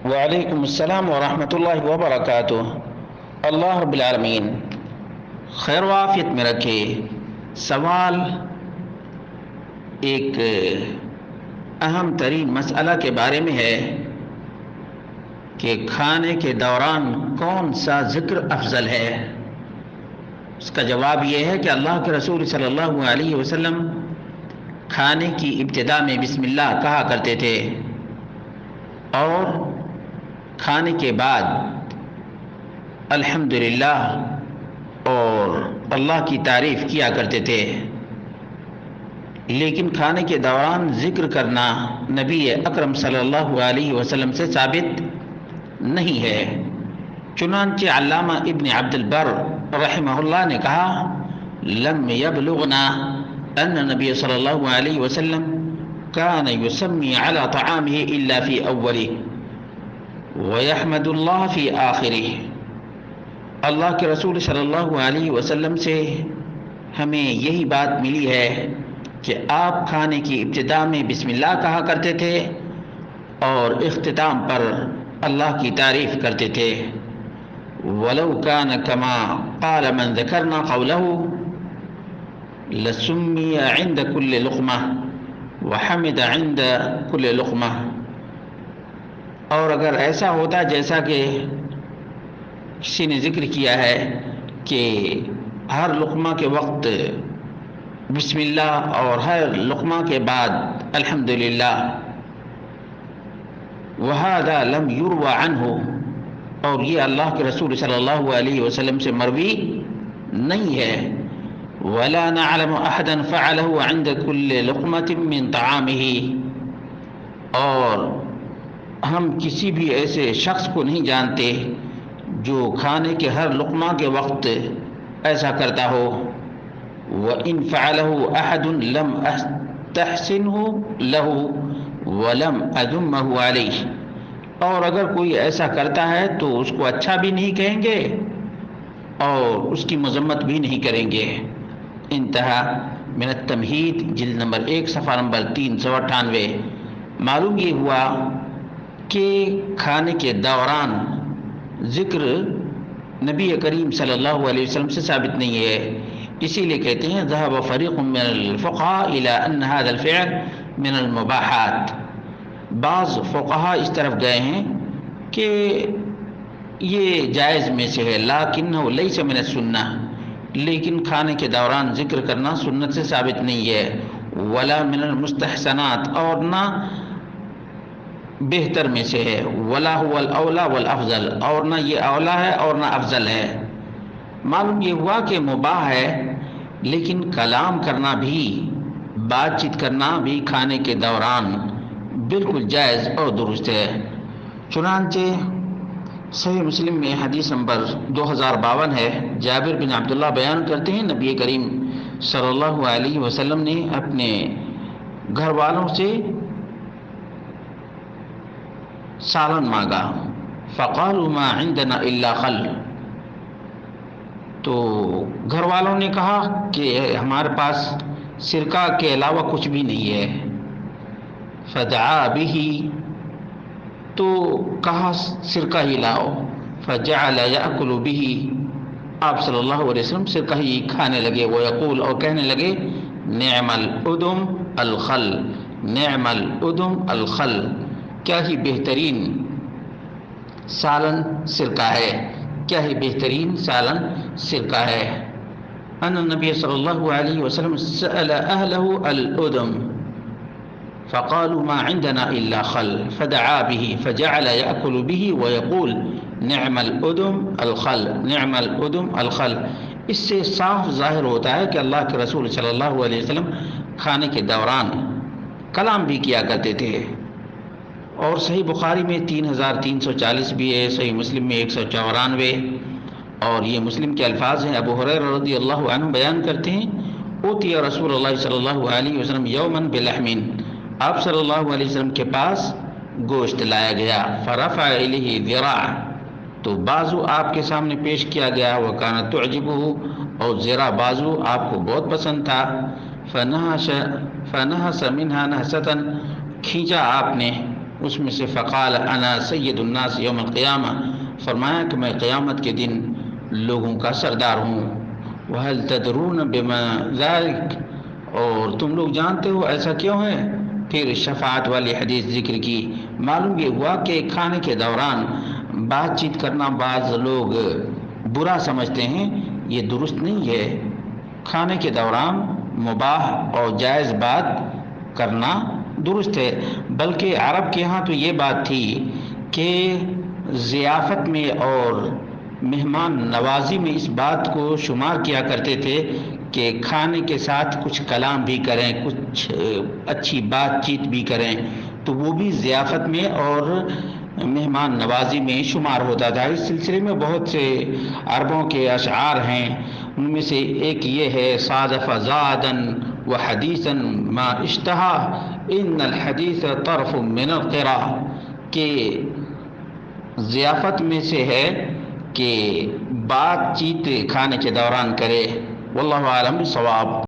وعلیکم السلام ورحمۃ اللہ وبرکاتہ۔ اللہ رب العالمین خیر و عافیت میں رکھے۔ سوال ایک اہم ترین مسئلہ کے بارے میں ہے کہ کھانے کے دوران کون سا ذکر افضل ہے۔ اس کا جواب یہ ہے کہ اللہ کے رسول صلی اللہ علیہ وسلم کھانے کی ابتدا میں بسم اللہ کہا کرتے تھے اور کھانے کے بعد الحمدللہ اور اللہ کی تعریف کیا کرتے تھے، لیکن کھانے کے دوران ذکر کرنا نبی اکرم صلی اللہ علیہ وسلم سے ثابت نہیں ہے۔ چنانچہ علامہ ابن عبد البر رحمہ اللہ نے کہا لم یبلغنا ان نبی صلی اللہ علیہ وسلم کان یسمی علی طعامہ الا فی اولہ وَيَحْمَدُ اللَّهَ فِي آخِرِهِ۔ اللہ کے رسول صلی اللہ علیہ وسلم سے ہمیں یہی بات ملی ہے کہ آپ کھانے کی ابتدا میں بسم اللہ کہا کرتے تھے اور اختتام پر اللہ کی تعریف کرتے تھے۔ وَلَوْ كَانَ كَمَا قَالَ مَنْ ذَكَرْنَا قَوْلَهُ لَسُمِّيَ عِنْدَ كُلِّ لُقْمَةٍ وَحَمِدَ عِنْدَ كُلِّ لُقْمَةٍ۔ اور اگر ایسا ہوتا جیسا کہ کسی نے ذکر کیا ہے کہ ہر لقمہ کے وقت بسم اللہ اور ہر لقمہ کے بعد الحمدللہ، وَهَذَا لَمْ يُرْوَ عَنْهُ، اور یہ اللہ کے رسول صلی اللہ علیہ وسلم سے مروی نہیں ہے۔ وَلَا نَعْلَمُ أَحَدًا فَعَلَهُ عِنْدَ كُلِّ لُقْمَةٍ مِّن طَعَامِهِ، اور ہم کسی بھی ایسے شخص کو نہیں جانتے جو کھانے کے ہر لقمہ کے وقت ایسا کرتا ہو۔ وَإِن فَعَلَهُ أَحَدٌ لَمْ أَسْتَحْسِنْهُ لَهُ وَلَمْ أَذُمَّهُ عَلَيْهِ، اور اگر کوئی ایسا کرتا ہے تو اس کو اچھا بھی نہیں کہیں گے اور اس کی مذمت بھی نہیں کریں گے۔ انتہا من التمہید، جلد نمبر 1 صفحہ نمبر 398۔ معلوم یہ ہوا کہ کھانے کے دوران ذکر نبی کریم صلی اللہ علیہ وسلم سے ثابت نہیں ہے، اسی لیے کہتے ہیں ذهب فریق من الفقهاء الى ان هذا الفعل من المباحات۔ بعض فقہا اس طرف گئے ہیں کہ یہ جائز میں سے ہے، لیکنہ لیس من السنہ، لیکن کھانے کے دوران ذکر کرنا سنت سے ثابت نہیں ہے۔ ولا من المستحسنات، اور نہ بہتر میں سے ہے۔ ولا هو الاولا والافضل، اور نہ یہ اولا ہے اور نہ افضل ہے۔ معلوم یہ ہوا کہ مباح ہے، لیکن کلام کرنا بھی، بات چیت کرنا بھی کھانے کے دوران بالکل جائز اور درست ہے۔ چنانچہ صحیح مسلم میں حدیث نمبر 2052 ہے، جابر بن عبداللہ بیان کرتے ہیں نبی کریم صلی اللہ علیہ وسلم نے اپنے گھر والوں سے سالن مانگا، فقالوا ما عندنا الا خل، تو گھر والوں نے کہا کہ ہمارے پاس سرکہ کے علاوہ کچھ بھی نہیں ہے۔ فدعا به، تو کہا سرکہ ہی لاؤ۔ فجعل یأکل به، آپ صلی اللہ علیہ وسلم سرکہ ہی کھانے لگے، ویقول، اور کہنے لگے نعم الادم الخل، نعم الادم الخل، کیا ہی بہترین سالن سرکہ ہے، کیا ہی بہترین سالن سرکہ ہے۔ ان النبی صلی اللہ علیہ وسلم سأل اہلہ الادم فقالوا ما عندنا الا خل فدعا به فجعل يأكل به ويقول نعم الادم الخل، نعم الادم الخل۔ اس سے صاف ظاہر ہوتا ہے کہ اللہ کے رسول صلی اللہ علیہ وسلم کھانے کے دوران کلام بھی کیا کرتے تھے۔ اور صحیح بخاری میں 3340 بھی ہے، صحیح مسلم میں 194، اور یہ مسلم کے الفاظ ہیں۔ ابو ہریرہ رضی اللہ عنہ بیان کرتے ہیں اوتی رسول اللہ صلی اللہ علیہ وسلم یوما بلحم، آپ صلی اللہ علیہ وسلم کے پاس گوشت لایا گیا، فرفع الیہ ذراع، تو بازو آپ کے سامنے پیش کیا گیا، وکانت تعجبہ، اور ذرا بازو آپ کو بہت پسند تھا۔ فنہس منہا نہسۃ، کھینچا آپ نے اس میں سے فقال انا سید الناس یوم القیامہ، فرمایا کہ میں قیامت کے دن لوگوں کا سردار ہوں۔ وَهَلْ تَدْرُونَ بِمَا ذَلِكَ، اور تم لوگ جانتے ہو ایسا کیوں ہے؟ پھر شفاعت والی حدیث ذکر کی۔ معلوم یہ ہوا کہ کھانے کے دوران بات چیت کرنا بعض لوگ برا سمجھتے ہیں، یہ درست نہیں ہے۔ کھانے کے دوران مباح اور جائز بات کرنا درست ہے، بلکہ عرب کے ہاں تو یہ بات تھی کہ ضیافت میں اور مہمان نوازی میں اس بات کو شمار کیا کرتے تھے کہ کھانے کے ساتھ کچھ کلام بھی کریں، کچھ اچھی بات چیت بھی کریں، تو وہ بھی ضیافت میں اور مہمان نوازی میں شمار ہوتا تھا۔ اس سلسلے میں بہت سے عربوں کے اشعار ہیں، ان میں سے ایک یہ ہے: صادف زادن و حدیثا ما اشتہا ان الحدیث طرف من القرا، کہ ضیافت میں سے ہے کہ بات چیت کھانے کے دوران کرے۔ واللہ عالم بالصواب۔